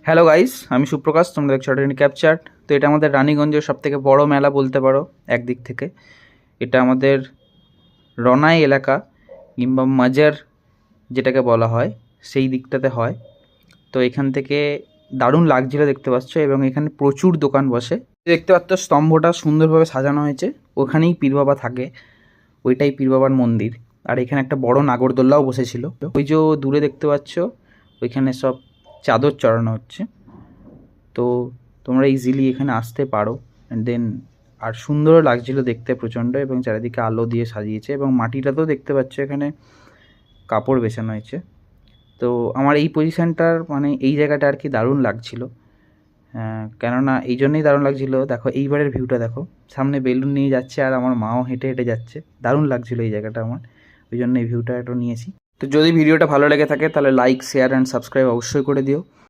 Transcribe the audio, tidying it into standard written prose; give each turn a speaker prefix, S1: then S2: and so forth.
S1: Hello guys, আমি সুপ্রকাশ, তোমরা দেখছো ট্রেন্ড ক্যাপচার। তো এটা আমাদের রানীগঞ্জের সবথেকে বড় মেলা বলতে পারো একদিক থেকে। এটা আমাদের রনাই এলাকা কিংবা মাজার যেটাকে বলা হয় সেই দিকটাতে হয়। তো এখান থেকে দারুণ লাগছিল দেখতে পাচ্ছ, এবং এখানে প্রচুর দোকান বসে। দেখতে পাচ্ছ স্তম্ভটা সুন্দরভাবে সাজানো হয়েছে, ওখানেই পীর বাবা থাকে, ওইটাই পীর বাবার মন্দির। আর এখানে একটা বড় নাগরদোল্লাও বসেছিল। ওই যে দূরে দেখতে পাচ্ছ ওইখানে সব চাদর চড়ানো হচ্ছে। তো তোমরা ইজিলি এখানে আসতে পারো। অ্যান্ড দেন আর সুন্দরও লাগছিল দেখতে প্রচণ্ড, এবং চারিদিকে আলো দিয়ে সাজিয়েছে, এবং মাটিটাতেও দেখতে পাচ্ছ এখানে কাপড় বেছানো হয়েছে। তো আমার এই পজিশানটার মানে এই জায়গাটা আর কি দারুণ লাগছিল। কেননা এই জন্যই দারুণ লাগছিল, দেখো এইবারের ভিউটা দেখো, সামনে বেলুন নিয়ে যাচ্ছে আর আমার মাও হেঁটে হেঁটে যাচ্ছে, দারুণ লাগছিল এই জায়গাটা আমার, ওই জন্য এই ভিউটা একটু নিয়েছি। তো যদি ভিডিওটা ভালো লেগে থাকে তাহলে লাইক, শেয়ার অ্যান্ড সাবস্ক্রাইব অবশ্যই করে দিও।